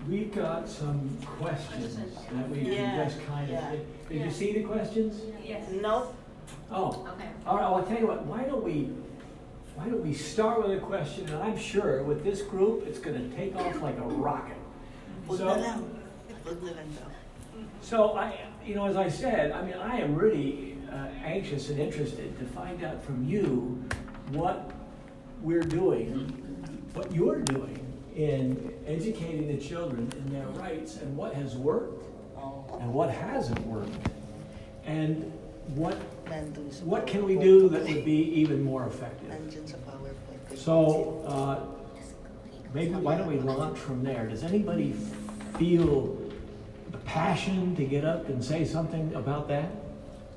we've got some questions that we can just kind of, did you see the questions? Yes. No. Oh, Okay. all right, well, I'll tell you what, why don't we start with a question, and I'm sure with this group, it's gonna take off like a rocket. So as I said, I mean, I am really anxious and interested to find out from you what we're doing, what you're doing in educating the children in their rights, and what has worked and what hasn't worked, and what can we do that would be even more effective. So maybe why don't we launch from there? Does anybody feel the passion to get up and say something about that?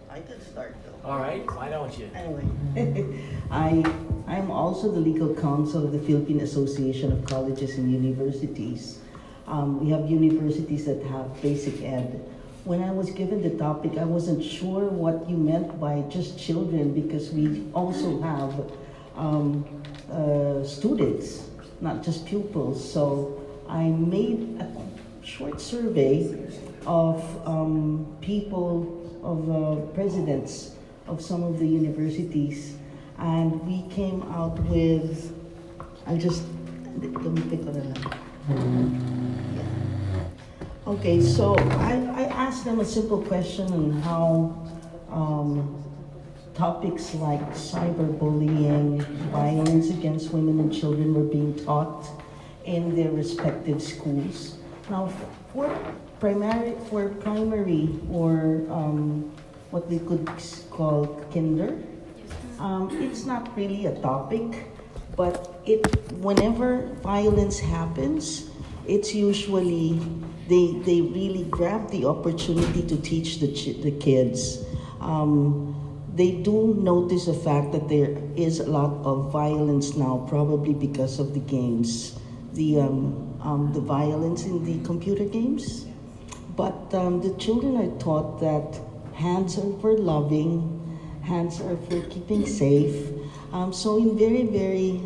I could start though. All right, why don't you? Anyway, I'm also the legal counsel of the Philippine Association of Colleges and Universities. We have universities that have basic ed. When I was given the topic, I wasn't sure what you meant by just children, because we also have students, not just pupils. So I made a short survey of people, of presidents of some of the universities, and we came out with, let me pick on it. Okay, so I asked them a simple question on how topics like cyberbullying, violence against women and children were being taught in their respective schools. Now, for primary or what we could call kinder, it's not really a topic, but whenever violence happens, it's usually they really grab the opportunity to teach the kids. They do notice the fact that there is a lot of violence now, probably because of the games, the violence in the computer games. But the children are taught that hands are for loving, hands are for keeping safe. So in very, very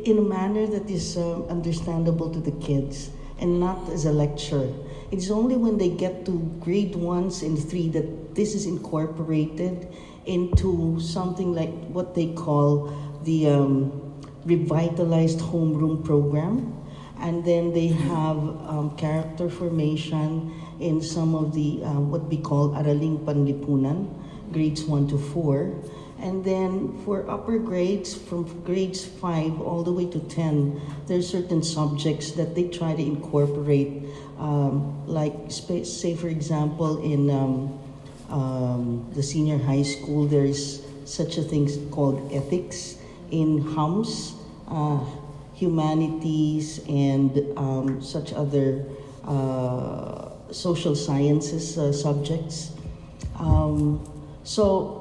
in a manner that is understandable to the kids and not as a lecture. It's only when they get to grade 1s and 3 that this is incorporated into something like what they call the revitalized homeroom program. And then they have character formation in some of the what we call Araling Panlipunan, grades 1 to 4. And then for upper grades, from grades 5 all the way to 10, there's certain subjects that they try to incorporate, like say for example in the senior high school, there is such a thing called ethics. In HUMS, humanities and such other social sciences subjects. So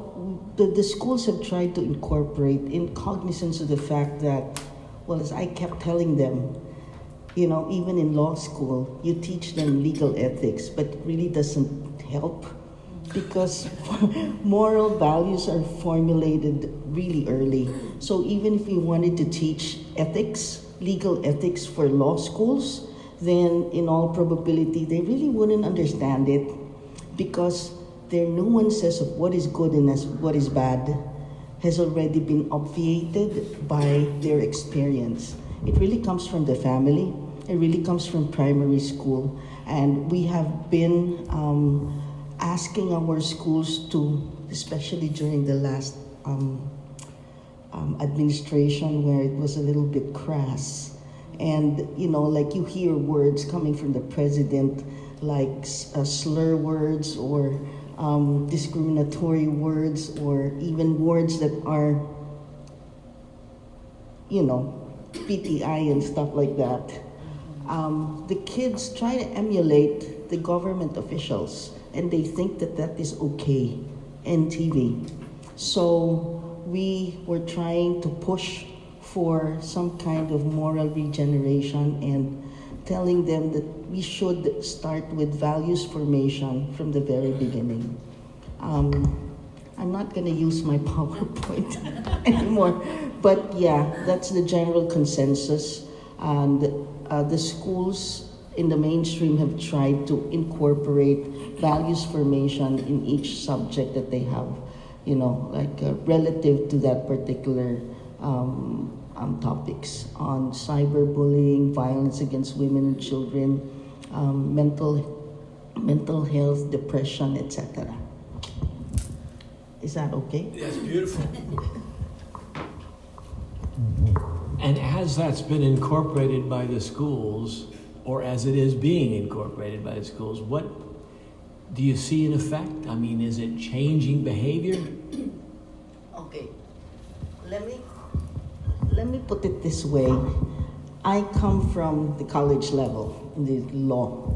the schools have tried to incorporate, in cognizance of the fact that, well, as I kept telling them, even in law school, you teach them legal ethics, but it really doesn't help, because moral values are formulated really early. So even if we wanted to teach ethics, legal ethics for law schools, then in all probability, they really wouldn't understand it, because their nuances of what is good and what is bad has already been obviated by their experience. It really comes from the family. It really comes from primary school. And we have been asking our schools to, especially during the last administration where it was a little bit crass, and like you hear words coming from the president like slur words or discriminatory words, or even words that are PTI and stuff like that. The kids try to emulate the government officials, and they think that that is okay in TV. So we were trying to push for some kind of moral regeneration and telling them that we should start with values formation from the very beginning. I'm not going to use my PowerPoint anymore But yeah, that's the general consensus. And the schools in the mainstream have tried to incorporate values formation in each subject that they have, like relative to that particular topics on cyberbullying, violence against women and children, mental health, depression, etc. Is that okay? That's beautiful. And as that's been incorporated by the schools, or as it is being incorporated by the schools, what do you see an effect? I mean, is it changing behavior? Okay. Let me put it this way. I come from the college level in the law.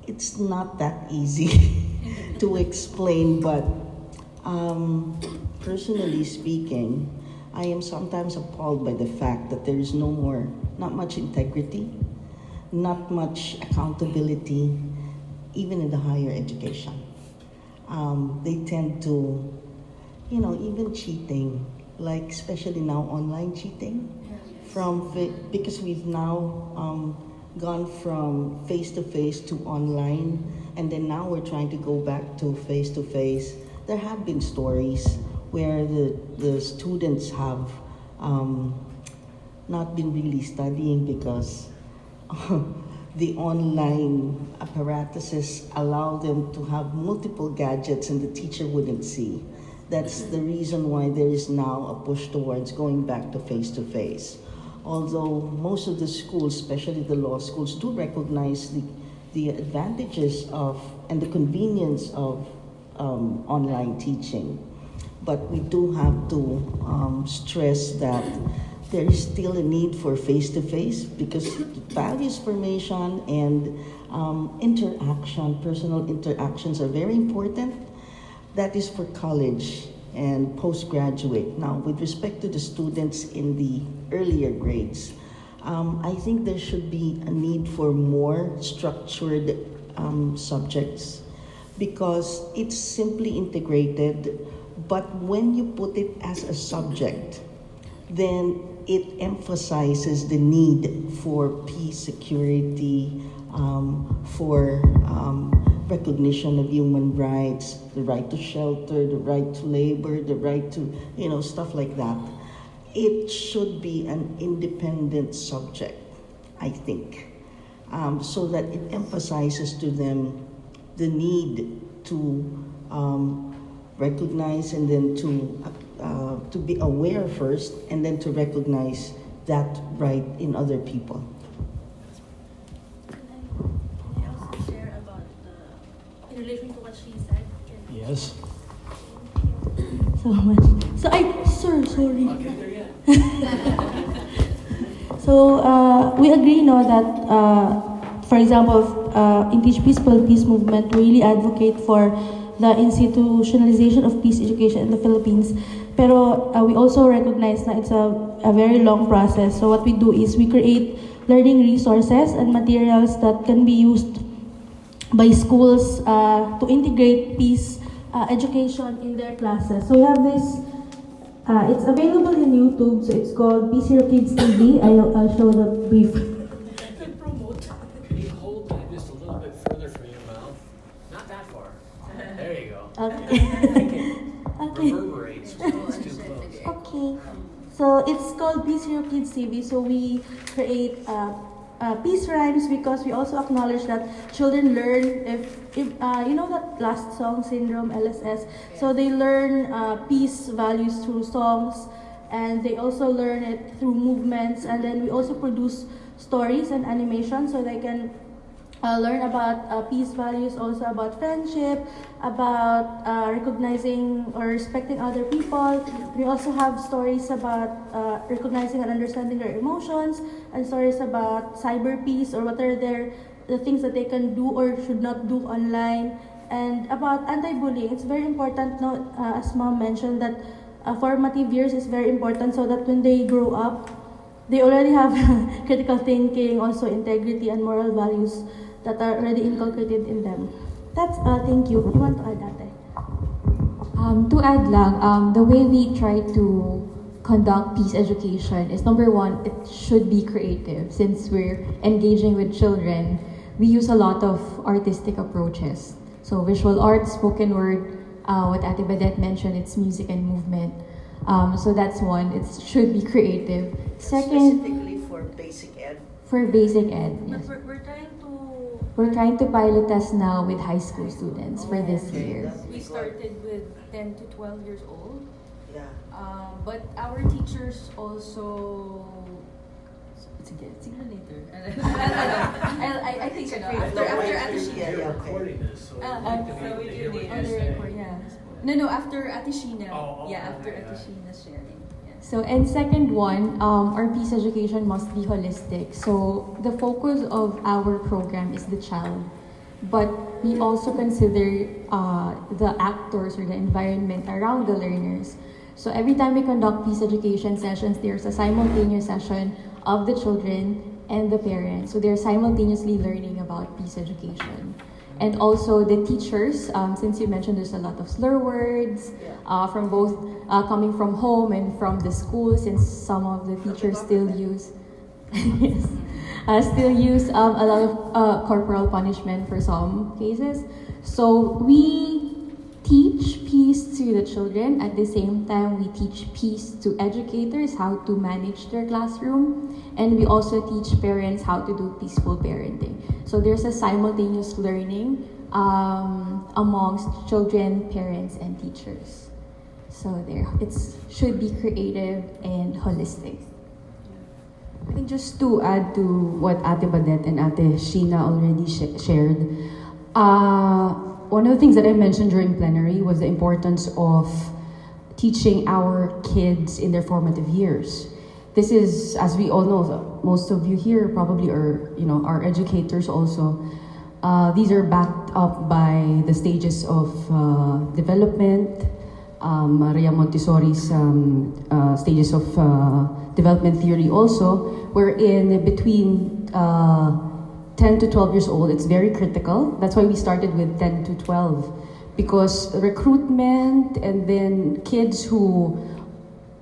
It's not that easy to explain, but personally speaking, I am sometimes appalled by the fact that there is not much integrity, not much accountability, even in the higher education. They tend to, even cheating, like especially now online cheating, because we've now gone from face-to-face to online, and then now we're trying to go back to face-to-face. There have been stories where the students have not been really studying because the online apparatuses allow them to have multiple gadgets and the teacher wouldn't see. That's the reason why there is now a push towards going back to face-to-face. Although most of the schools, especially the law schools, do recognize the advantages of and the convenience of online teaching. But we do have to stress that there is still a need for face-to-face because values formation and personal interactions are very important. That is for college and postgraduate. Now, with respect to the students in the earlier grades, I think there should be a need for more structured subjects because it's simply integrated, but when you put it as a subject, then it emphasizes the need for peace, security, for recognition of human rights, the right to shelter, the right to labor, the right to, stuff like that. It should be an independent subject, I think, so that it emphasizes to them the need to recognize and then to be aware first and then to recognize that right in other people. Can I also share about in relation to what she said? Yes. So much. Sorry. I'll get there yet. So we agree, that, for example, in Teach Peaceful Peace Movement, we really advocate for the institutionalization of peace education in the Philippines. Pero we also recognize that it's a very long process. So what we do is we create learning resources and materials that can be used by schools to integrate peace education in their classes. So we have this, it's available in YouTube, so it's called Peace Hero Kids TV. I'll show the brief. Can you hold that just a little bit further from your mouth? Not that far. There you go. Okay. Okay. Reverberates. It's too close. Okay. So it's called Peace Hero Kids TV. So we create peace rhymes because we also acknowledge that children learn if you know that last song syndrome LSS. So they learn peace values through songs, and they also learn it through movements. And then we also produce stories and animation so they can learn about peace values, also about friendship, about recognizing or respecting other people. We also have stories about recognizing and understanding their emotions, and stories about cyber peace or what are the things that they can do or should not do online, and about anti-bullying. It's very important, as Mom mentioned, that formative years is very important so that when they grow up, they already have critical thinking, also integrity and moral values that are already inculcated in them. That's, thank you. You want to add that? To add lang, the way we try to conduct peace education is, number one, it should be creative. Since we're engaging with children, we use a lot of artistic approaches. So visual arts, spoken word, what Ate Badette mentioned, it's music and movement. So that's one, it should be creative. Second, Specifically for basic ed. for basic ed, yes. But We're trying to pilot test now with high school students for this Okay, year. that'd be We good. started with 10 to 12 years old. Yeah. But our teachers also. Sige later. I think after Ate Yeah, You're yeah, okay. recording this, so Uh, I'd like to so be able to we hear do what need you're on the saying. record, yeah. No, after Ate Sheena. Oh, Yeah, after okay, Ate yeah. Sheena's sharing. Yeah. So, and second one, our peace education must be holistic. So, the focus of our program is the child, but we also consider the actors or the environment around the learners. So, every time we conduct peace education sessions, there's a simultaneous session of the children and the parents. So, they're simultaneously learning about peace education. And also the teachers, since you mentioned there's a lot of slur words from both coming from home and from the school, since some of the teachers still use yes, still use a lot of corporal punishment for some cases. So we teach peace to the children. At the same time, we teach peace to educators, how to manage their classroom. And we also teach parents how to do peaceful parenting. So there's a simultaneous learning amongst children, parents, and teachers. So it should be creative and holistic. I think just to add to what Ate Badette and Ate Sheena already shared, one of the things that I mentioned during plenary was the importance of teaching our kids in their formative years. This is, as we all know, most of you here probably are educators also. These are backed up by the stages of development, Maria Montessori's stages of development theory also, wherein between 10 to 12 years old, it's very critical. That's why we started with 10 to 12, because recruitment and then kids who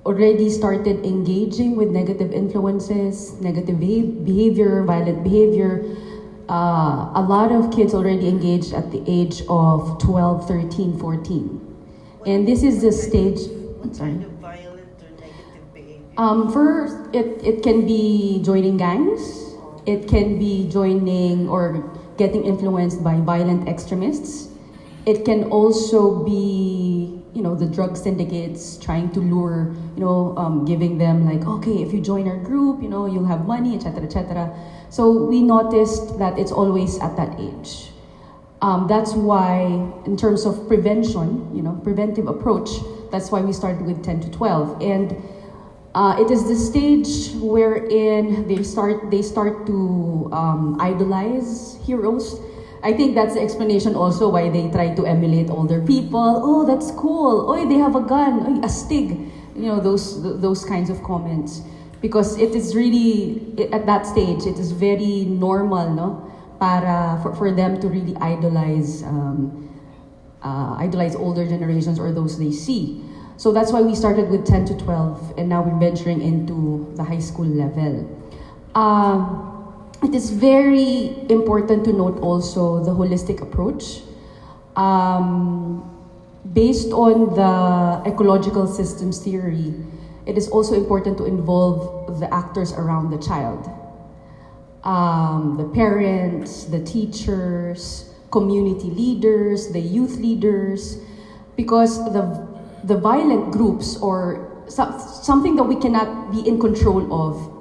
already started engaging with negative influences, negative behavior, violent behavior. A lot of kids already engaged at the age of 12, 13, 14. And this is the stage. What kind of violent or negative behavior? First, it can be joining gangs. It can be joining or getting influenced by violent extremists. It can also be, the drug syndicates trying to lure, giving them like, okay, if you join our group, you'll have money, etc., etc. So we noticed that it's always at that age. That's why, in terms of prevention, preventive approach, that's why we started with 10 to 12. And it is the stage wherein they start to idolize heroes. I think that's the explanation also why they try to emulate older people. Oh, that's cool. Oh, they have a gun. Oy, astig. Those kinds of comments. Because it is really, at that stage, it is very normal, no? For them to really idolize older generations or those they see. So that's why we started with 10 to 12, and now we're venturing into the high school level. It is very important to note also the holistic approach. Based on the ecological systems theory, it is also important to involve the actors around the child. The parents, the teachers, community leaders, the youth leaders, because the violent groups or something that we cannot be in control of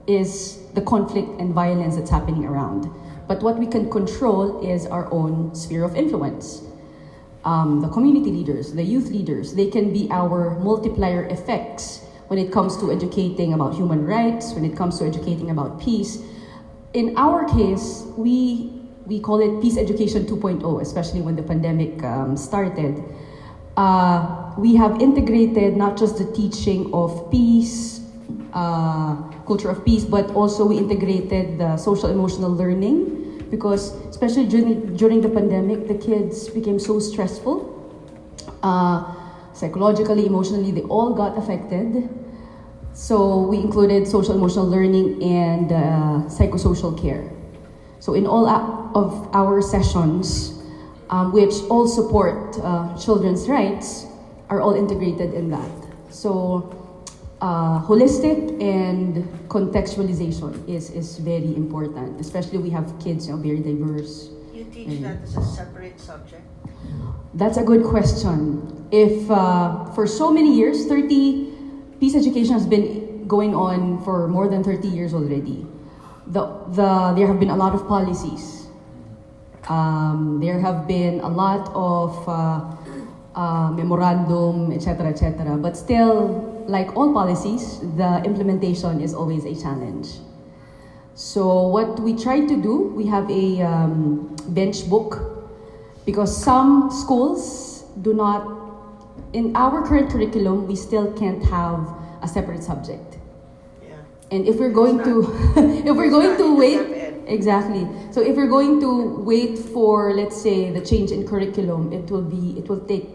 is the conflict and violence that's happening around. But what we can control is our own sphere of influence. The community leaders, the youth leaders, they can be our multiplier effects when it comes to educating about human rights, when it comes to educating about peace. In our case, we call it Peace Education 2.0, especially when the pandemic started. We have integrated not just the teaching of peace, culture of peace, but also we integrated the social emotional learning because especially during the pandemic, the kids became so stressful. Psychologically, emotionally, they all got affected. So we included social emotional learning and psychosocial care. So in all of our sessions, which all support children's rights, are all integrated in that. So holistic and contextualization is very important, especially we have kids, very diverse. You teach that as a separate subject? That's a good question. If for so many years, peace education has been going on for more than 30 years already. There have been a lot of policies. There have been a lot of memorandum, etc., etc. But still, like all policies, the implementation is always a challenge. So what we try to do, we have a bench book, because some schools do not, in our current curriculum, we still can't have a separate subject. Yeah. And if we're going to, if we're going to wait, exactly. So if we're going to wait for, let's say, the change in curriculum, it will take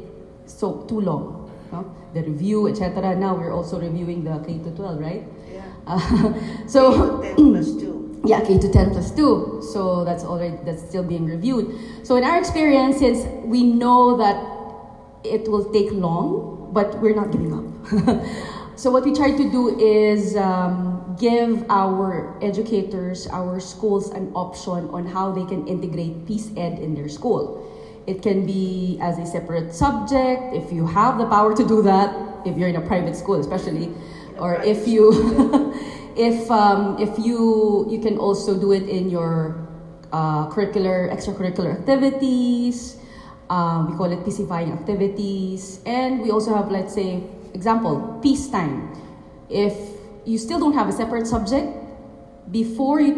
too long. No? The review, etc. Now we're also reviewing the K to 12, right? Yeah. So K to 10 plus 2. Yeah, K to 10 plus 2. So that's still being reviewed. So in our experience, since we know that it will take long, but we're not giving up. So what we try to do is give our educators, our schools, an option on how they can integrate peace ed in their school. It can be as a separate subject, if you have the power to do that, if you're in a private school especially, or if you if you can also do it in your extracurricular activities. We call it peacifying activities, and we also have, let's say, example, peacetime. If you still don't have a separate subject, before you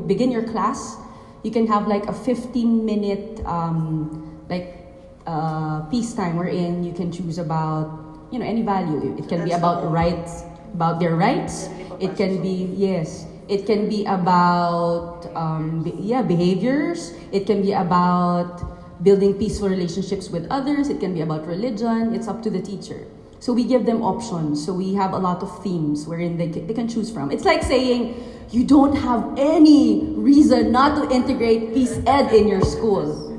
begin your class, you can have like a 15-minute peacetime wherein you can choose about any value. It can be about rights, about their rights. It can be It can be about behaviors. It can be about building peaceful relationships with others. It can be about religion. It's up to the teacher. So we give them options. So we have a lot of themes wherein they can choose from. It's like saying you don't have any reason not to integrate peace ed in your school.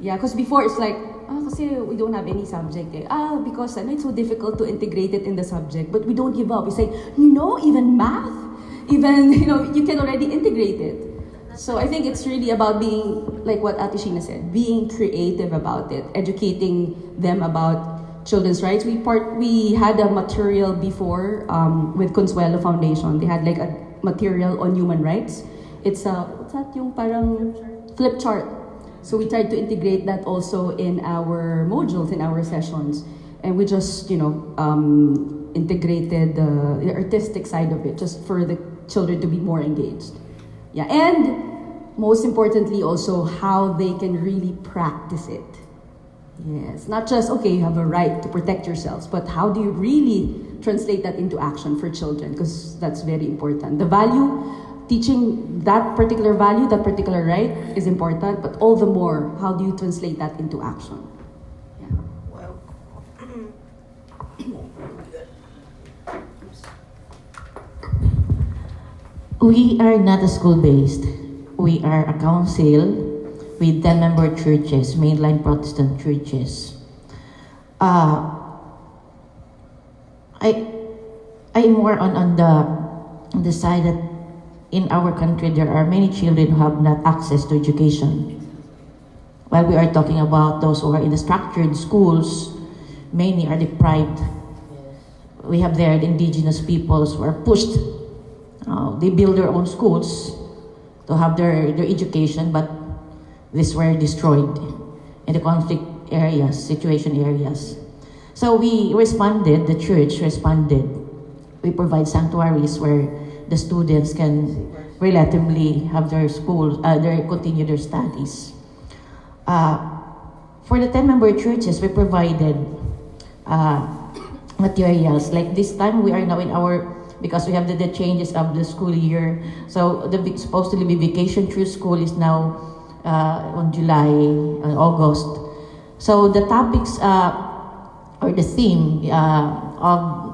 Yeah, because before it's like, kasi we don't have any subject because it's so difficult to integrate it in the subject. But we don't give up. We say, even math, even, you can already integrate it. So I think it's really about being, like what Ate Sheena said, being creative about it, educating them about children's rights. We had a material before with Consuelo Foundation. They had like a material on human rights. It's what's that yung parang flip chart. So we tried to integrate that also in our modules, in our sessions. And we just, integrated the artistic side of it, just for the children to be more engaged. Yeah, and most importantly also how they can really practice it. Yes, not just, you have a right to protect yourselves, but how do you really translate that into action for children? Because that's very important. The value, teaching that particular value, that particular right is important, but all the more, how do you translate that into action? Yeah. Well, we are not a school-based. We are a council with 10-member churches, mainline Protestant churches. I'm more on the side that in our country there are many children who have not access to education. While we are talking about those who are in the structured schools, many are deprived. We have there the indigenous peoples who are pushed. They build their own schools to have their education, but these were destroyed in the conflict areas, situation areas. So we responded, the church responded. We provide sanctuaries where the students can relatively have their schools, continue their studies. For the 10-member churches, we provided materials. Like this time, we are now in our because we have the changes of the school year. So the supposedly be vacation through school is now on July and August. So the topics or the theme of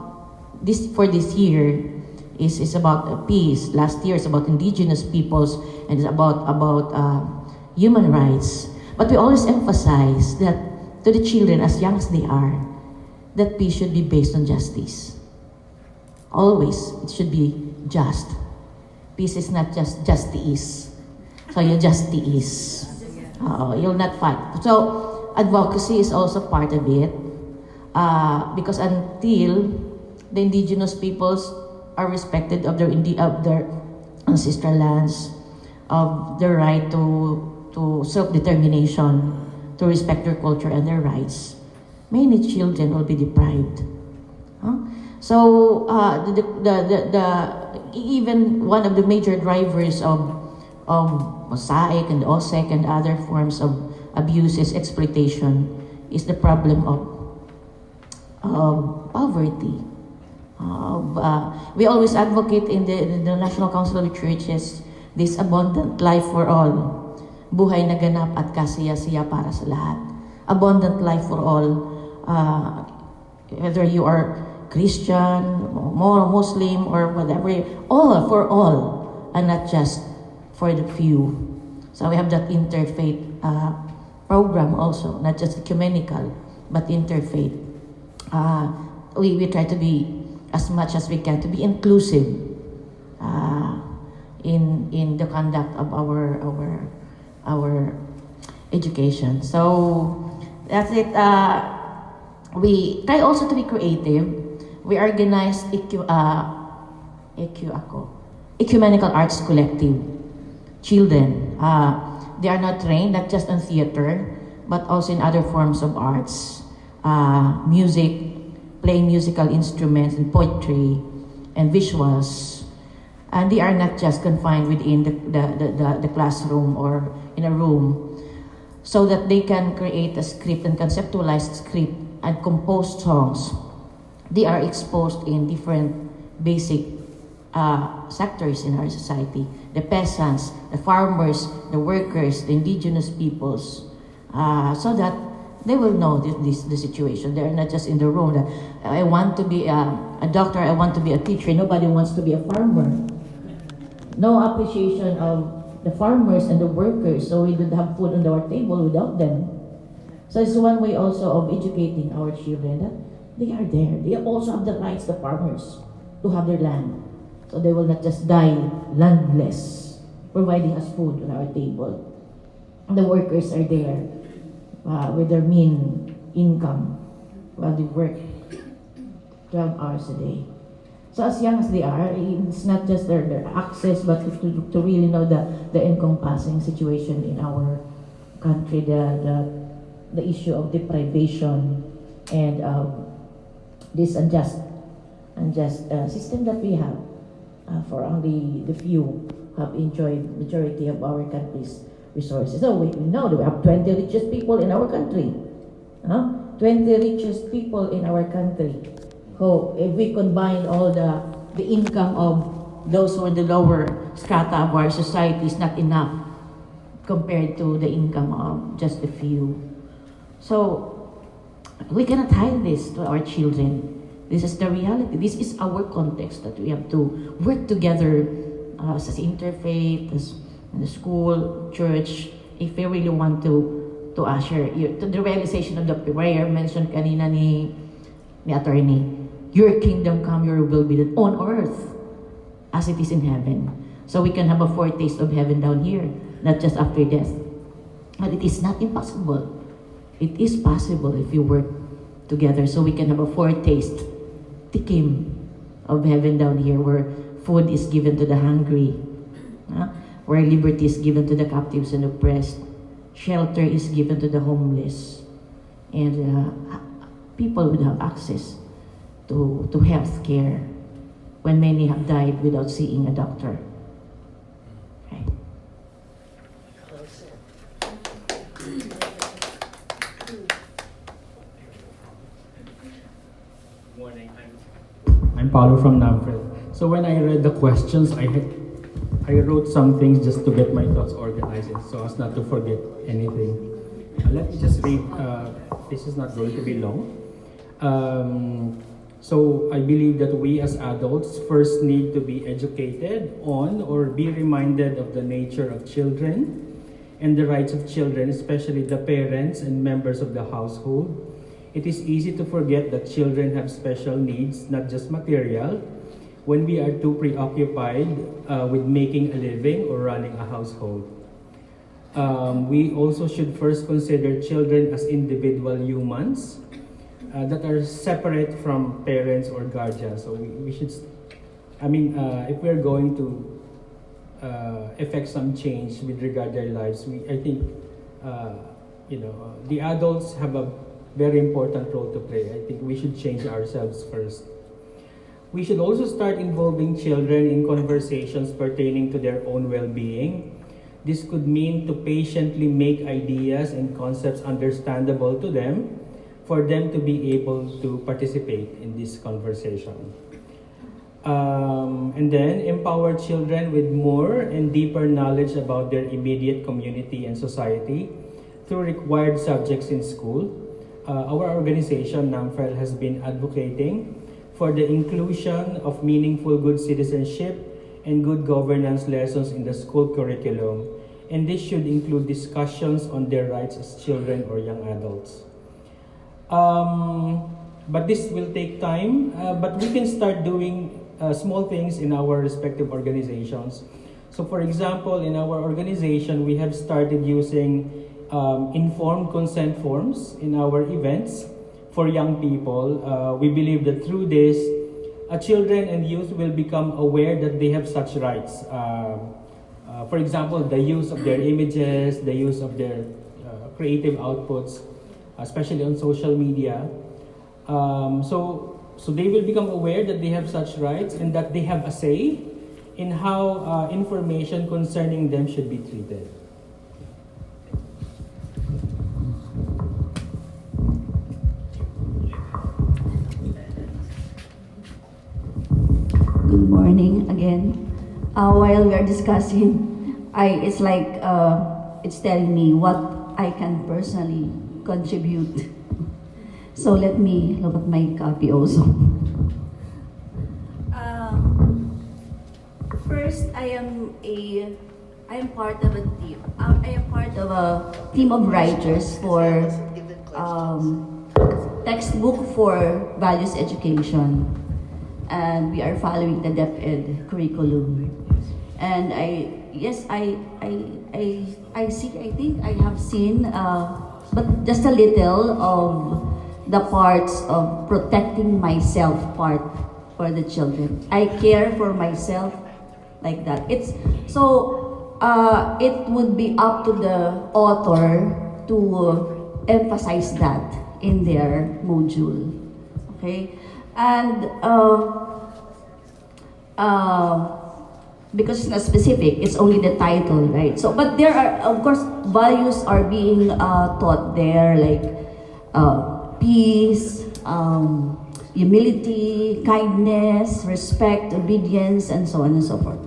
this for this year is about peace. Last year is about indigenous peoples, and it's about human rights. But we always emphasize that to the children, as young as they are, that peace should be based on justice. Always, it should be just. Peace is not just justice. So you justice. You'll not fight. So advocacy is also part of it, because until the indigenous peoples are respected of their ancestral lands, of their right to self-determination, to respect their culture and their rights, many children will be deprived. So even one of the major drivers of mosaic and OSEC and other forms of abuses, exploitation, is the problem of poverty. We always advocate in the National Council of Churches this abundant life for all. Buhay na ganap at kasiya-siya para sa lahat. Abundant life for all. Whether you are Christian, Muslim, or whatever, all for all, and not just for the few. So we have that interfaith program also, not just ecumenical, but interfaith. We try to be, as much as we can, to be inclusive in the conduct of our education. So that's it. We try also to be creative. We organize Ecumenical Arts Collective. Children, they are not trained not just on theater, but also in other forms of arts, music, playing musical instruments and poetry and visuals. And they are not just confined within the classroom or in a room, so that they can create a script and conceptualize script and compose songs. They are exposed in different basic sectors in our society. The peasants, the farmers, the workers, the indigenous peoples, so that they will know the situation. They're not just in the room that I want to be a doctor, I want to be a teacher. Nobody wants to be a farmer. No appreciation of the farmers and the workers, so we don't have food on our table without them. So it's one way also of educating our children that they are there. They also have the rights, the farmers, to have their land. So they will not just die landless, providing us food on our table. And the workers are there with their mean income while they work 12 hours a day. So as young as they are, it's not just their access, but to really know the encompassing situation in our country, the issue of deprivation and this unjust system that we have for only the few have enjoyed majority of our country's resources. So we know that we have 20 richest people in our country. 20 richest people in our country. So if we combine all the income of those who are in the lower strata of our society, is not enough compared to the income of just a few. So we cannot hide this to our children. This is the reality. This is our context that we have to work together as interfaith, as in the school, church, if we really want to usher to the realization of the prayer mentioned kanina ni attorney. Your kingdom come, your will be done on earth as it is in heaven. So we can have a foretaste of heaven down here, not just after death. But it is not impossible. It is possible if you work together, so we can have a foretaste, tikim, of heaven down here, where food is given to the hungry, where liberty is given to the captives and oppressed, shelter is given to the homeless, and people would have access to health care when many have died without seeing a doctor. Okay. Good morning. I'm Paulo from NAVFRED. So when I read the questions, I wrote some things just to get my thoughts organized so as not to forget anything. Let me just read. This is not going to be long. So I believe that we as adults first need to be educated on or be reminded of the nature of children and the rights of children, especially the parents and members of the household. It is easy to forget that children have special needs, not just material, when we are too preoccupied with making a living or running a household. We also should first consider children as individual humans that are separate from parents or guardians. So we should, if we're going to effect some change with regard to their lives, I think, the adults have a very important role to play. I think we should change ourselves first. We should also start involving children in conversations pertaining to their own well-being. This could mean to patiently make ideas and concepts understandable to them for them to be able to participate in this conversation. And then empower children with more and deeper knowledge about their immediate community and society through required subjects in school. Our organization, NAMFEL, has been advocating for the inclusion of meaningful good citizenship and good governance lessons in the school curriculum. And this should include discussions on their rights as children or young adults. But this will take time, but we can start doing small things in our respective organizations. So for example, in our organization, we have started using informed consent forms in our events for young people. We believe that through this, children and youth will become aware that they have such rights. For example, the use of their images, the use of their creative outputs, especially on social media. So they will become aware that they have such rights and that they have a say in how information concerning them should be treated. Good morning again. While we are discussing, it's like it's telling me what I can personally contribute. So let me look at my copy also. First, I am part of a team. I am part of a team of writers for textbook for values education, and we are following the DepEd curriculum. And I think I have seen, but just a little of the parts of protecting myself part for the children. I care for myself like that. It would be up to the author to emphasize that in their module. Okay? And because it's not specific, it's only the title, right? So, but there are, of course, values are being taught there, like peace, humility, kindness, respect, obedience, and so on and so forth.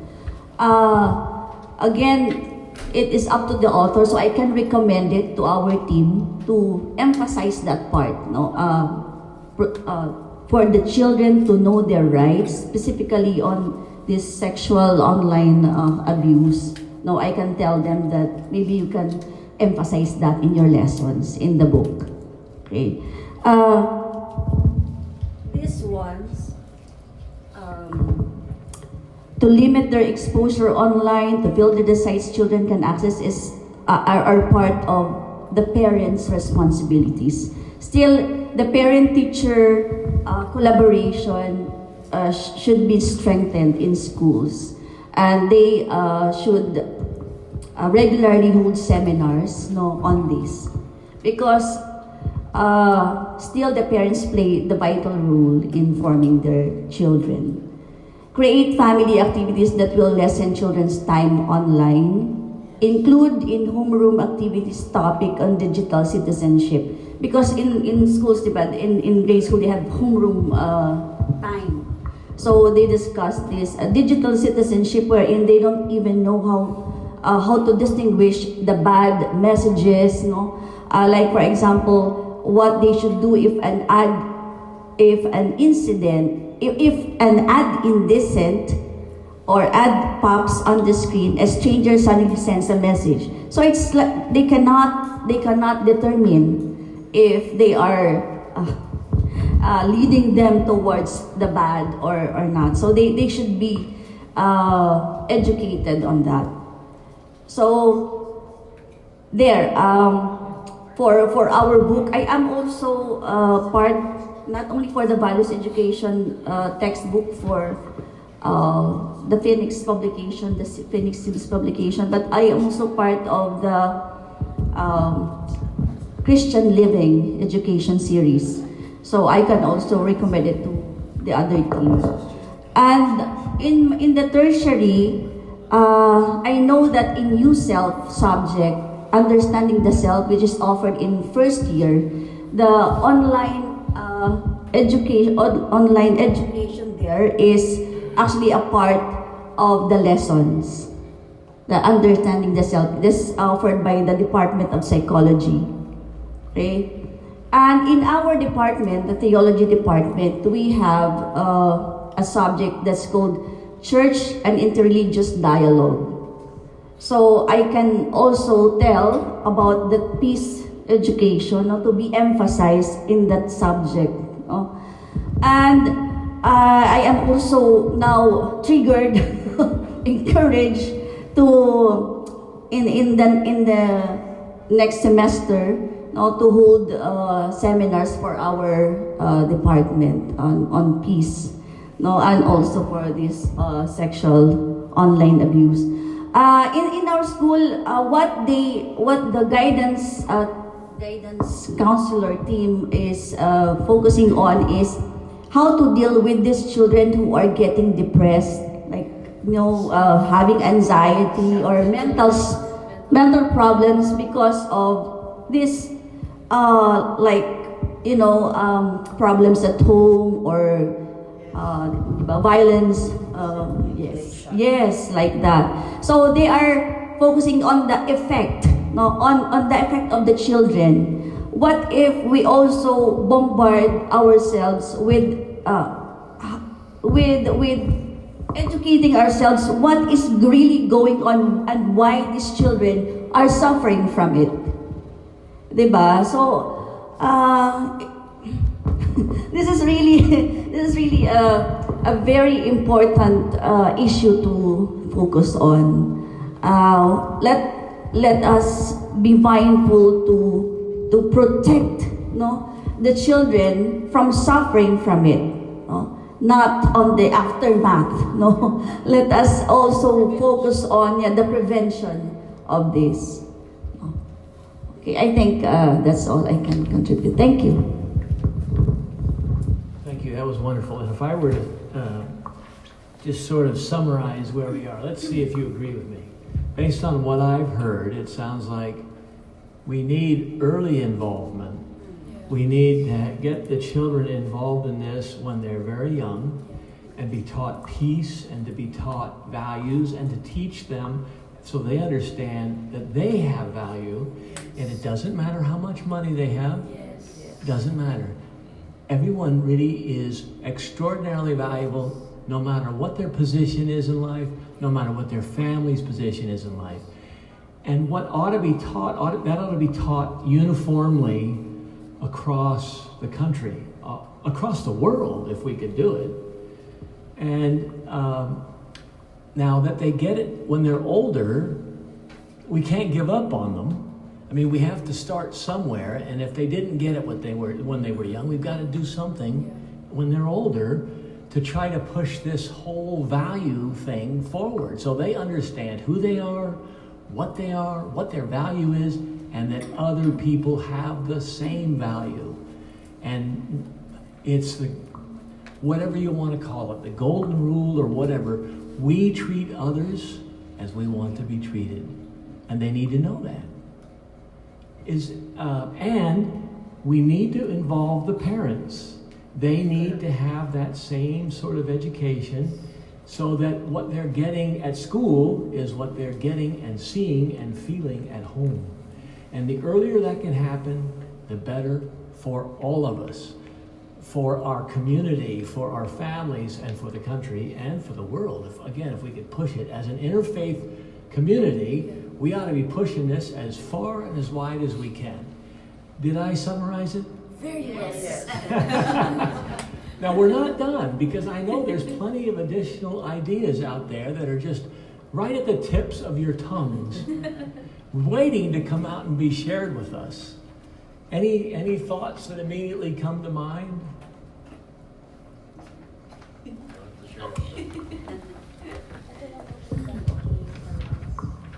Again, it is up to the author, so I can recommend it to our team to emphasize that part, for the children to know their rights, specifically on this sexual online abuse. No, I can tell them that maybe you can emphasize that in your lessons in the book. Okay. These ones, to limit their exposure online, to filter the sites children can access are part of the parents' responsibilities. Still, the parent-teacher collaboration should be strengthened in schools, and they should regularly hold seminars on this, because still the parents play the vital role in forming their children. Create family activities that will lessen children's time online. Include in homeroom activities topic on digital citizenship. Because in schools, in grade school, they have homeroom time. So they discussed this digital citizenship, wherein they don't even know how to distinguish the bad messages. No, like for example, what they should do if an ad indecent or ad pops on the screen, a stranger suddenly sends a message. So it's like they cannot determine if they are leading them towards the bad or not. So they should be educated on that. So there, for our book, I am also part, not only for the values education textbook for the Phoenix publication, the Phoenix Series publication, but I am also part of the Christian Living education series. So I can also recommend it to the other teams. And in the tertiary, I know that in New Self subject, Understanding the Self, which is offered in first year, the online education there is actually a part of the lessons. The Understanding the Self. This is offered by the Department of Psychology. Okay? And in our department, the theology department, we have a subject that's called Church and Interreligious Dialogue. So I can also tell about the peace education to be emphasized in that subject. And I am also now triggered, encouraged to in the next semester to hold seminars for our department on peace, and also for this sexual online abuse. In our school, what the guidance counselor team is focusing on is how to deal with these children who are getting depressed, like having anxiety or mental problems because of this problems at home or violence. Yes, like that. So they are focusing on the effect, on the effect of the children. What if we also bombard ourselves with educating ourselves what is really going on and why these children are suffering from it, diba? So this is really a very important issue to focus on. Let us be mindful to protect the children from suffering from it, not on the aftermath. Let us also focus on the prevention of this. Okay, I think that's all I can contribute. Thank you. Thank you. That was wonderful. And if I were to just sort of summarize where we are, let's see if you agree with me. Based on what I've heard, it sounds like we need early involvement. We need to get the children involved in this when they're very young and be taught peace and to be taught values and to teach them so they understand that they have value, and it doesn't matter how much money they have. It doesn't matter. Everyone really is extraordinarily valuable, no matter what their position is in life, no matter what their family's position is in life. And what ought to be taught, that ought to be taught uniformly across the country, across the world, if we could do it. And now that they get it when they're older, we can't give up on them. I mean, we have to start somewhere, and if they didn't get it when they were young, we've got to do something when they're older to try to push this whole value thing forward so they understand who they are, what their value is, and that other people have the same value. And it's the, whatever you want to call it, the golden rule or whatever, we treat others as we want to be treated. And they need to know that. And we need to involve the parents. They need to have that same sort of education so that what they're getting at school is what they're getting and seeing and feeling at home. And the earlier that can happen, the better for all of us, for our community, for our families, and for the country, and for the world. If we could push it as an interfaith community, we ought to be pushing this as far and as wide as we can. Did I summarize it? Very yes. Now, we're not done, because I know there's plenty of additional ideas out there that are just right at the tips of your tongues, waiting to come out and be shared with us. Any thoughts that immediately come to mind?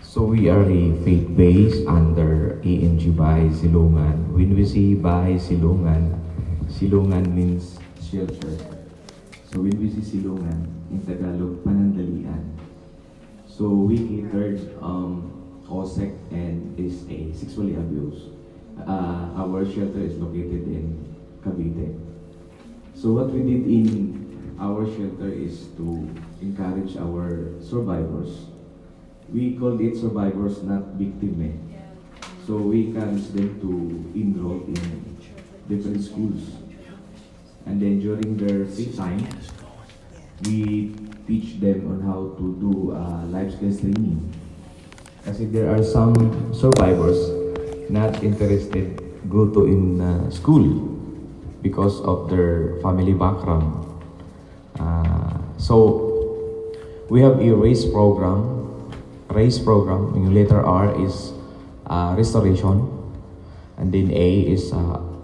So we are a faith base under ANG Bahay Silungan. When we say Bahay Silungan, Silungan means shelter. So when we say Silungan, in Tagalog, panandalian. So we catered OSEC and is a sexually abused. Our shelter is located in Cavite. So what we did in our shelter is to encourage our survivors. We called it survivors, not victims. So we encourage them to enroll in different schools. And then during their free time, we teach them on how to do life skills training. Kasi there are some survivors not interested go to in school because of their family background. So we have a race program. Yung letter R is restoration, and then A is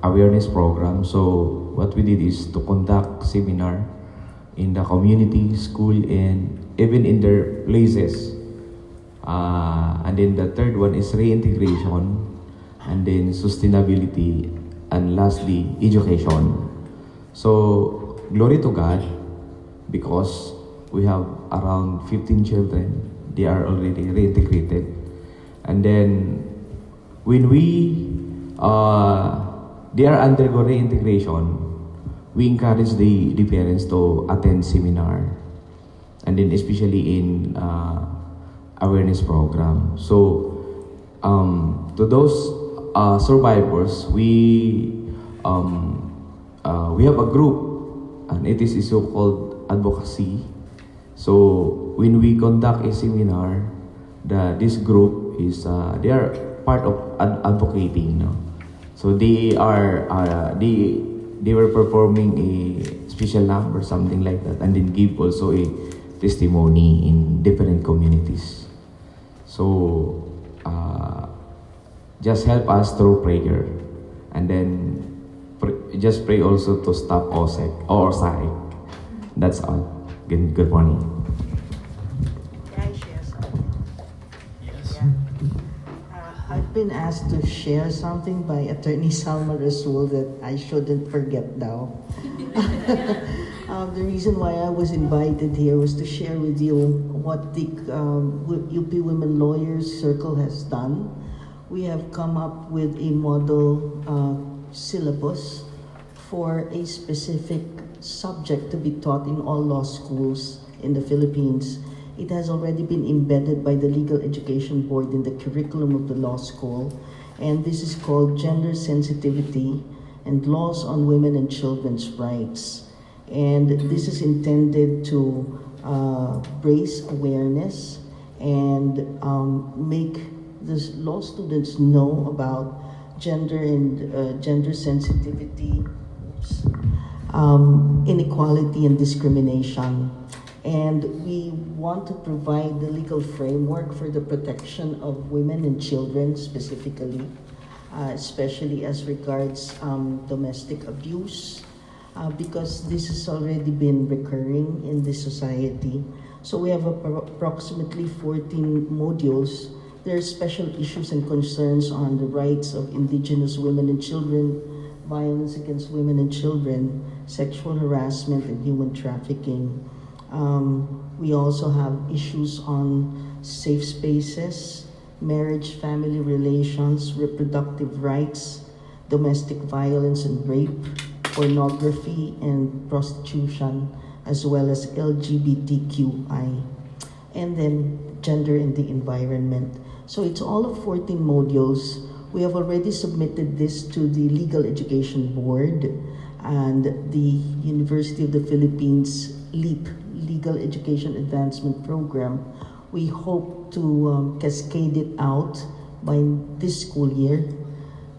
awareness program. So what we did is to conduct seminar in the community, school, and even in their places. And then the third one is reintegration, and then sustainability, and lastly, education. So glory to God, because we have around 15 children. They are already reintegrated. And then when they are undergo reintegration, we encourage the parents to attend seminar, and then especially in awareness program. So to those survivors, we have a group, and it is so-called advocacy. So when we conduct a seminar, this group is they are part of advocating. So they were performing a special number, something like that, and then give also a testimony in different communities. So just help us through prayer, and then just pray also to stop OSEC or SAIC. That's all. Good morning. Can I share something? Yes. Yeah. I've been asked to share something by Attorney Salma Rasul that I shouldn't forget now. The reason why I was invited here was to share with you what the UP Women Lawyers Circle has done. We have come up with a model syllabus for a specific subject to be taught in all law schools in the Philippines. It has already been embedded by the Legal Education Board in the curriculum of the law school, and this is called Gender Sensitivity and Laws on Women and Children's Rights. And this is intended to raise awareness and make the law students know about gender and gender sensitivity, inequality and discrimination. And we want to provide the legal framework for the protection of women and children specifically, especially as regards domestic abuse, because this has already been recurring in this society. So we have approximately 14 modules. There are special issues and concerns on the rights of indigenous women and children, violence against women and children, sexual harassment, and human trafficking. We also have issues on safe spaces, marriage, family relations, reproductive rights, domestic violence and rape, pornography and prostitution, as well as LGBTQI, and then gender and the environment. So it's all of 14 modules. We have already submitted this to the Legal Education Board and the University of the Philippines LEAP, Legal Education Advancement Program. We hope to cascade it out by this school year.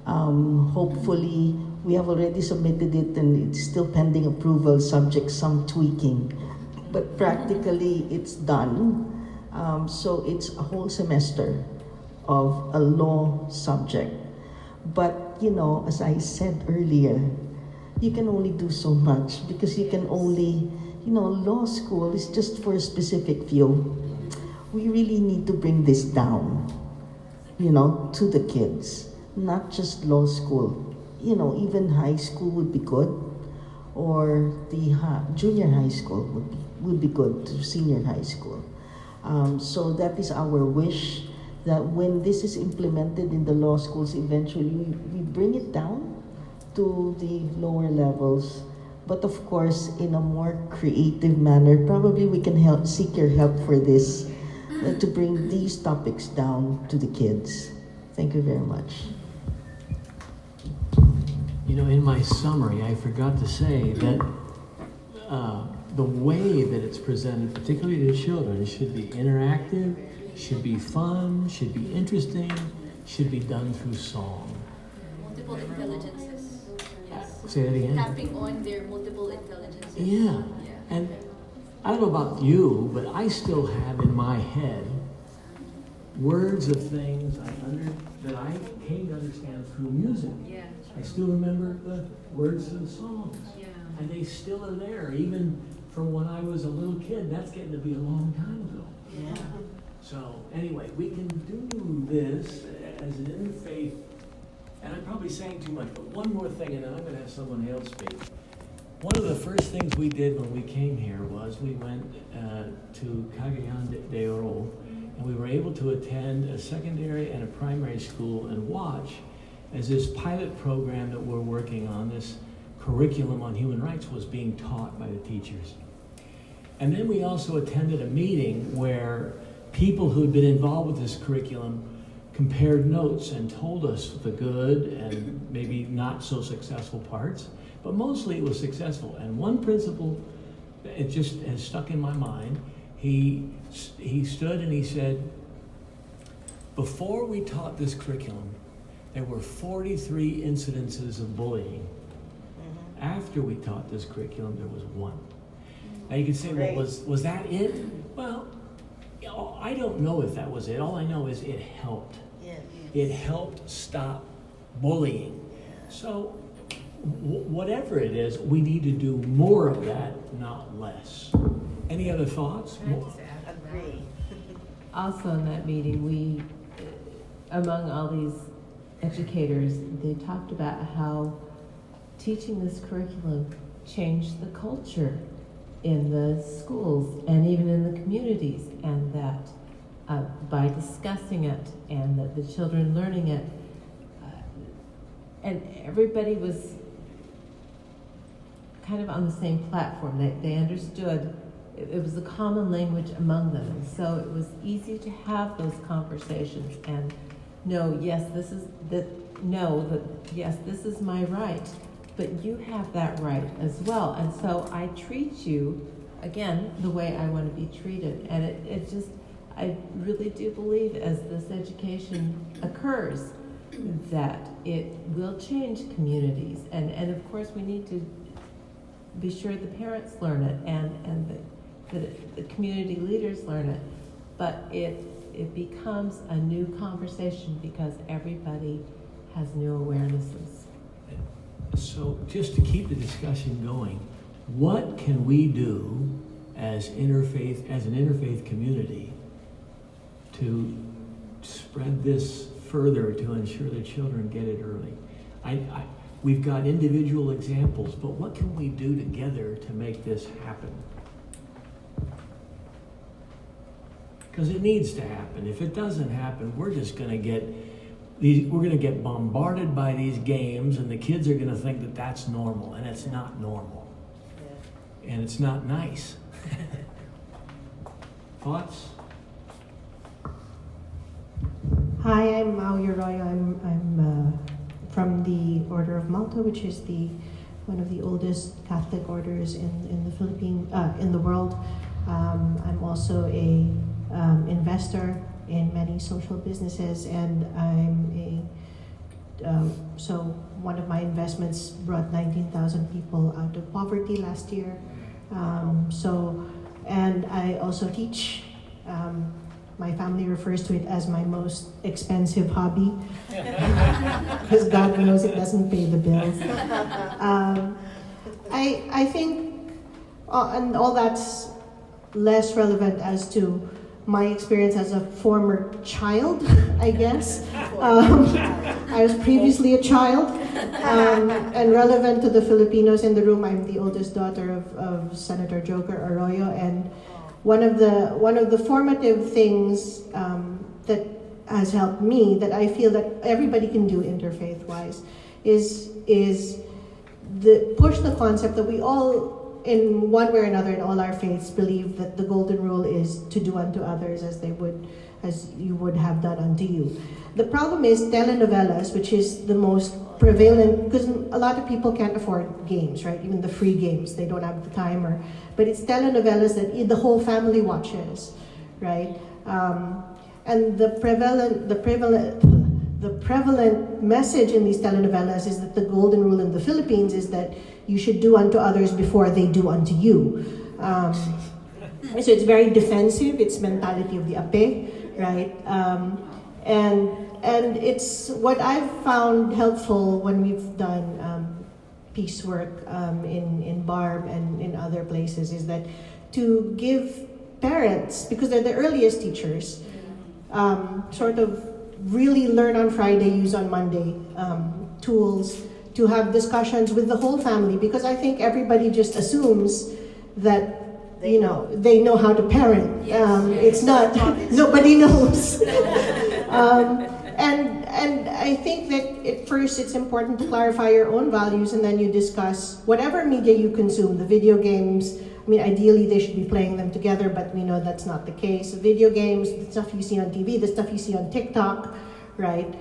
Hopefully, we have already submitted it and it's still pending approval, subject some tweaking. But practically, it's done. So it's a whole semester of a law subject. But, you know, as I said earlier, you can only do so much because you can only, you know, law school is just for a specific few. We really need to bring this down, you know, to the kids, not just law school. You know, even high school would be good, or the junior high school would be good to senior high school. So that is our wish, that when this is implemented in the law schools, eventually we bring it down to the lower levels. But of course, in a more creative manner, probably we can seek your help for this, to bring these topics down to the kids. Thank you very much. You know, in my summary, I forgot to say that the way that it's presented, particularly to children, it should be interactive, should be fun, should be interesting, should be done through song. Multiple intelligences. Yes. Say that again? Tapping on their multiple intelligences. Yeah. And I don't know about you, but I still have in my head words of things that I came to understand through music. Yeah. I still remember the words of the songs. Yeah. And they still are there, even from when I was a little kid. That's getting to be a long time ago. Yeah. So anyway, we can do this as an interfaith, and I'm probably saying too much, but one more thing, and then I'm going to have someone else speak. One of the first things we did when we came here was we went to Cagayan de Oro, and we were able to attend a secondary and a primary school and watch as this pilot program that we're working on, this curriculum on human rights, was being taught by the teachers. And then we also attended a meeting where people who had been involved with this curriculum compared notes and told us the good and maybe not so successful parts, but mostly it was successful. And one principle, it just has stuck in my mind, he stood and he said, before we taught this curriculum, there were 43 incidences of bullying. After we taught this curriculum, there was one. Now you can say, well, was that it? Well, I don't know if that was it. All I know is it helped. Yes. It helped stop bullying. So whatever it is, we need to do more of that, not less. Any other thoughts? Agree. Also in that meeting, we, among all these educators, they talked about how teaching this curriculum changed the culture in the schools and even in the communities, and that by discussing it and that the children learning it, and everybody was kind of on the same platform. They understood it was a common language among them, and so it was easy to have those conversations and know, yes, this is yes, this is my right, but you have that right as well. And so I treat you, again, the way I want to be treated. And it just, I really do believe as this education occurs, that it will change communities. And of course we need to be sure the parents learn it and the community leaders learn it. But it becomes a new conversation because everybody has new awarenesses. So just to keep the discussion going, what can we do as an interfaith community to spread this further to ensure that children get it early? We've got individual examples, but what can we do together to make this happen? Because it needs to happen. If it doesn't happen, we're just going to get we're going to get bombarded by these games, and the kids are going to think that that's normal, and it's not normal, and it's not nice. Thoughts? Hi, I'm Mao Arroyo. I'm from the Order of Malta, which is one of the oldest Catholic orders in the Philippines, in the world. I'm also a investor in many social businesses, and so one of my investments brought 19,000 people out of poverty last year. And I also teach. My family refers to it as my most expensive hobby, because God knows it doesn't pay the bills. I think, and all that's less relevant as to my experience as a former child, I guess. I was previously a child, and relevant to the Filipinos in the room. I'm the oldest daughter of Senator Joker Arroyo, and one of the formative things that has helped me, that I feel that everybody can do interfaith-wise, is push the concept that we all, in one way or another, in all our faiths, believe that the golden rule is to do unto others as you would have done unto you. The problem is telenovelas, which is the most prevalent, because a lot of people can't afford games, right? Even the free games, they don't have the time, but it's telenovelas that the whole family watches, right? And the prevalent message in these telenovelas is that the golden rule in the Philippines is that you should do unto others before they do unto you. So it's very defensive. It's mentality of the ape, right? And it's what I've found helpful when we've done peace work in BARM and in other places is that to give parents, because they're the earliest teachers, sort of really learn on Friday, use on Monday tools to have discussions with the whole family, because I think everybody just assumes that they know how to parent. It's not, nobody knows. And I think that at first it's important to clarify your own values, and then you discuss whatever media you consume, the video games. I mean, ideally they should be playing them together, but we know that's not the case. The video games, the stuff you see on TV, the stuff you see on TikTok, right?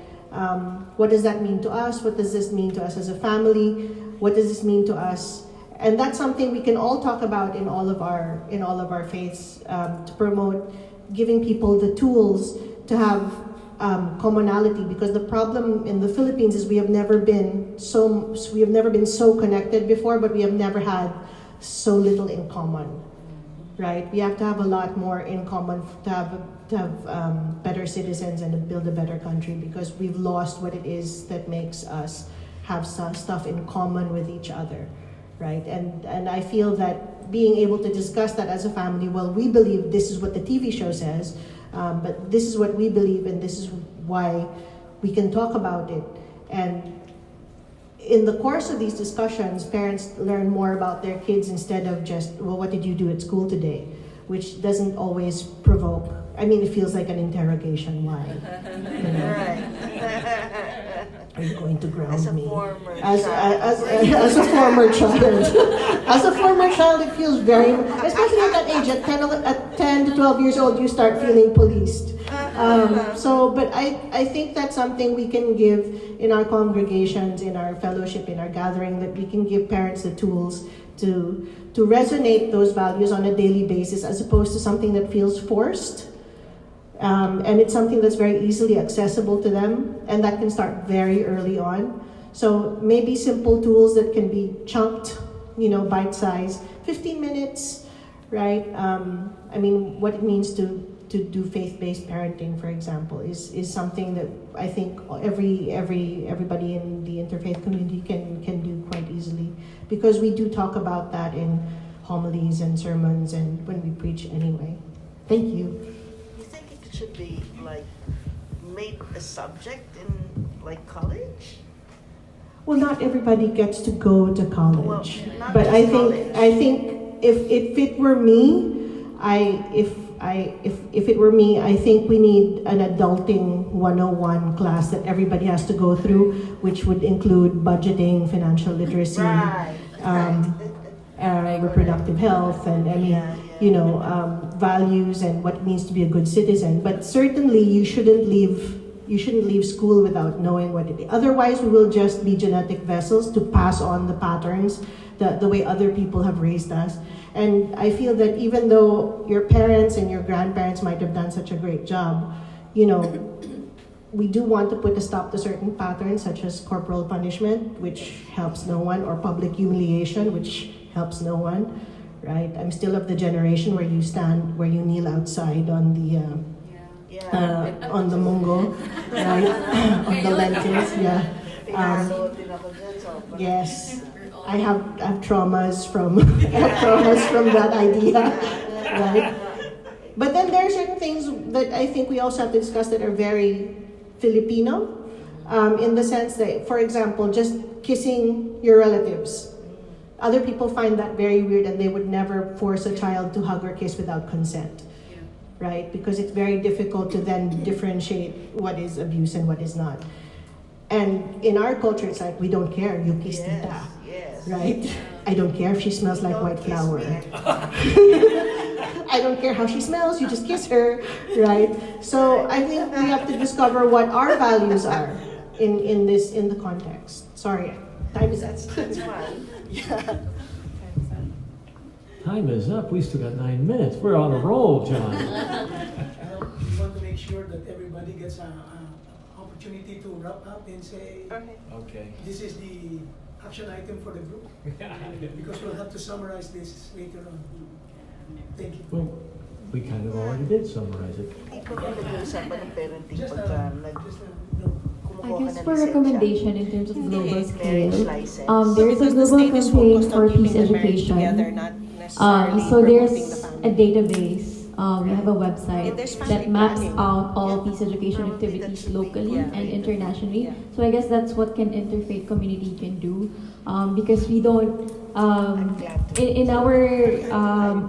What does that mean to us? What does this mean to us as a family? What does this mean to us? And that's something we can all talk about in all of our faiths, to promote giving people the tools to have commonality, because the problem in the Philippines is we have never been so connected before, but we have never had so little in common, right? We have to have a lot more in common to have better citizens and to build a better country, because we've lost what it is that makes us have some stuff in common with each other, right? And I feel that being able to discuss that as a family, well, we believe this is what the TV show says, but this is what we believe, and this is why we can talk about it. And in the course of these discussions, parents learn more about their kids instead of just, well, what did you do at school today? Which doesn't always provoke. I mean, it feels like an interrogation. Why? Are you going to ground me? As a former child. As a former child, it feels very, especially at that age, at 10 to 12 years old, you start feeling policed. But I think that's something we can give in our congregations, in our fellowship, in our gathering, that we can give parents the tools to resonate those values on a daily basis, as opposed to something that feels forced. And it's something that's very easily accessible to them, and that can start very early on. So maybe simple tools that can be chunked, bite-sized, 15 minutes, right? I mean, what it means to do faith-based parenting, for example, is something that I think everybody in the interfaith community can do quite easily, because we do talk about that in homilies and sermons and when we preach anyway. Thank you. Should be made a subject in college? Well, not everybody gets to go to college, Well, but I think if it were me, if if it were me, I think we need an adulting 101 class that everybody has to go through, which would include budgeting, financial literacy, reproductive health, and values and what it means to be a good citizen. But certainly you shouldn't leave school without knowing what it is. Otherwise, we will just be genetic vessels to pass on the patterns, the way other people have raised us. And I feel that even though your parents and your grandparents might have done such a great job, we do want to put a stop to certain patterns, such as corporal punishment, which helps no one, or public humiliation, which helps no one, right? I'm still of the generation where you kneel outside on the on the mungo, right? On the lentils, yeah. Yes, I have traumas from that idea, right? But then there are certain things that I think we also have to discuss that are very Filipino, in the sense that, for example, just kissing your relatives. Other people find that very weird, and they would never force a child to hug or kiss without consent, right? Because it's very difficult to then differentiate what is abuse and what is not. And in our culture, it's like, we don't care, you kiss tita, right? I don't care if she smells like white flour. I don't care how she smells, you just kiss her, right? So I think we have to discover what our values are in the context. Sorry, time is up. That's fine. Yeah. Time is up. We still got 9 minutes. We're on a roll, John. We want to make sure that everybody gets an opportunity to wrap up and say, Okay. this is the action item for the group. Because we'll have to summarize this later on. Thank you. Well, we kind of already did summarize it. I guess for recommendation in terms of global scale, there is a global campaign for peace education. So there's a database. We have a website that maps out all peace education activities locally and internationally. So I guess that's what can interfaith community can do, because we don't. In our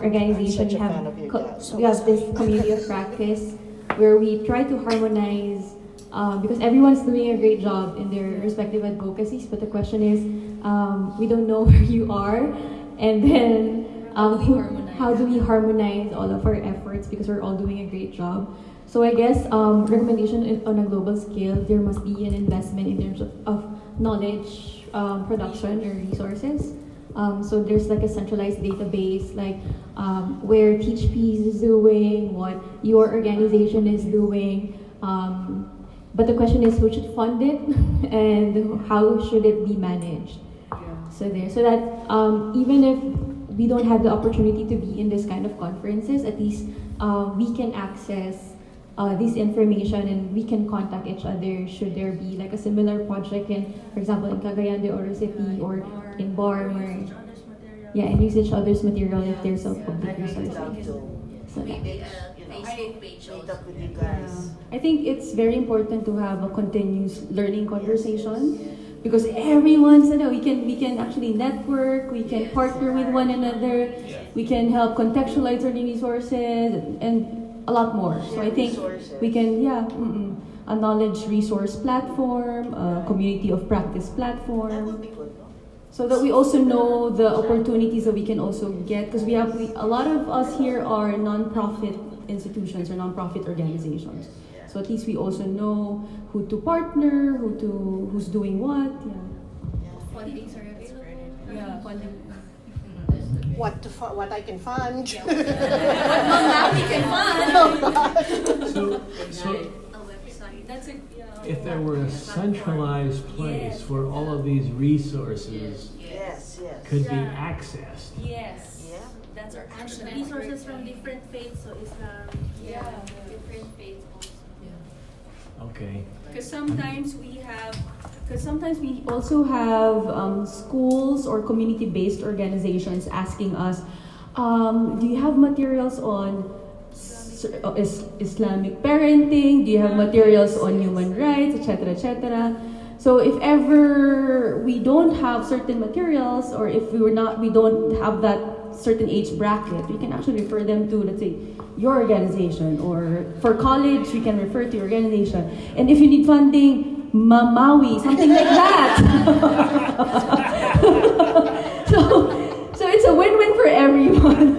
organization, we have this community of practice where we try to harmonize. Because everyone's doing a great job in their respective advocacies, but the question is, we don't know where you are, and then how do we harmonize all of our efforts, because we're all doing a great job. So I guess recommendation on a global scale, there must be an investment in terms of knowledge production or resources. So there's like a centralized database, like where Teach Peace is doing, what your organization is doing. But the question is, who should fund it, and how should it be managed? So that even if we don't have the opportunity to be in this kind of conferences, at least we can access this information, and we can contact each other should there be like a similar project in, for example, in Cagayan de Oro City or in Bar, and use each other's material if there's a public resource. I think it's very important to have a continuous learning conversation, because everyone's, we can actually network, we can partner with one another, we can help contextualize learning resources and a lot more. So I think we can, a knowledge resource platform, a community of practice platform, so that we also know the opportunities that we can also get, because a lot of us here are non-profit institutions or non-profit organizations. So at least we also know who to partner, who's doing what. Fundings are available. Funding. What I can fund. What we can fund. So A website. That's it. if there were a centralized place where all of these resources could be accessed. Yes. That's our action. Resources from different faiths, so Islam. Different faiths also. Okay. Because sometimes we also have schools or community-based organizations asking us, do you have materials on Islamic parenting? Do you have materials on human rights, etc., etc.? So if ever we don't have certain materials, or if we don't have that certain age bracket, we can actually refer them to, let's say, your organization, or for college, we can refer to your organization. And if you need funding, Mamawi, something like that. so it's a win-win for everyone.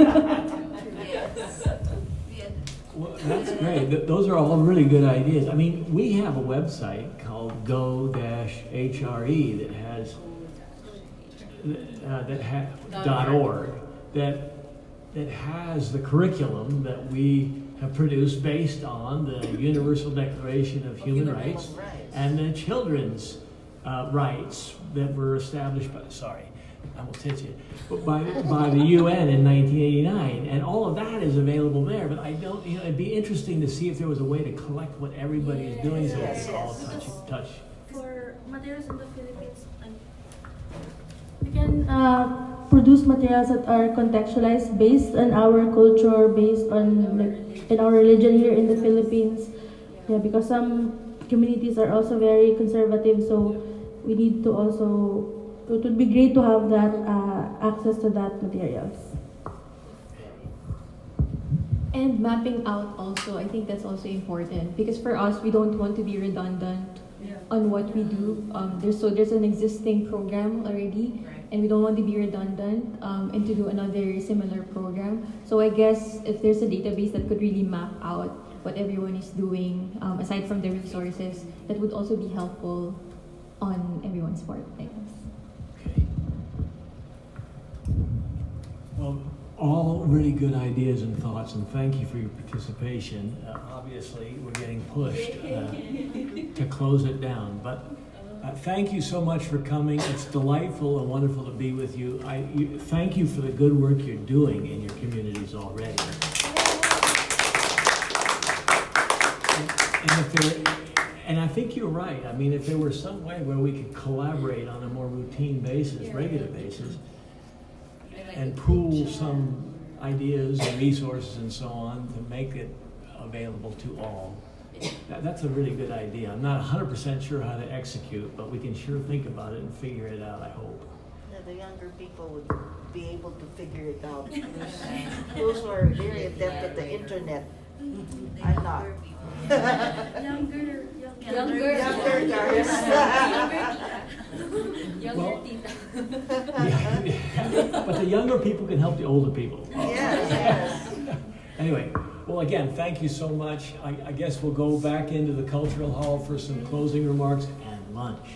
Well, that's great. Those are all really good ideas. I mean, we have a website called go-hre .org that has the curriculum that we have produced based on the Universal Declaration of Human Rights and the children's rights that were established by, I will teach you, by the UN in 1989, and all of that is available there. But I don't, it'd be interesting to see if there was a way to collect what everybody is doing, so we can all touch. For materials in the Philippines, we can produce materials that are contextualized based on our culture, based on in our religion here in the Philippines. Yeah, because some communities are also very conservative, so we need to also. It would be great to have that access to that materials. And mapping out also, I think that's also important, because for us, we don't want to be redundant on what we do. There's an existing program already, and we don't want to be redundant and to do another similar program. So I guess if there's a database that could really map out what everyone is doing, aside from the resources, that would also be helpful on everyone's part, I guess. Well, all really good ideas and thoughts, and thank you for your participation. Obviously, we're getting pushed to close it down, but thank you so much for coming. It's delightful and wonderful to be with you. Thank you for the good work you're doing in your communities already. And I think you're right. I mean, if there were some way where we could collaborate on a more routine basis, regular basis, and pool some ideas and resources and so on to make it available to all. That's a really good idea. I'm not 100% sure how to execute, but we can sure think about it and figure it out, I hope. The younger people would be able to figure it out. Those who are very adept at the internet. I'm not. Younger tita. But the younger people can help the older people. Yes. Anyway, well, again, thank you so much. I guess we'll go back into the cultural hall for some closing remarks and lunch.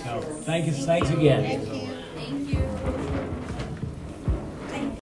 So thanks again. Thank you.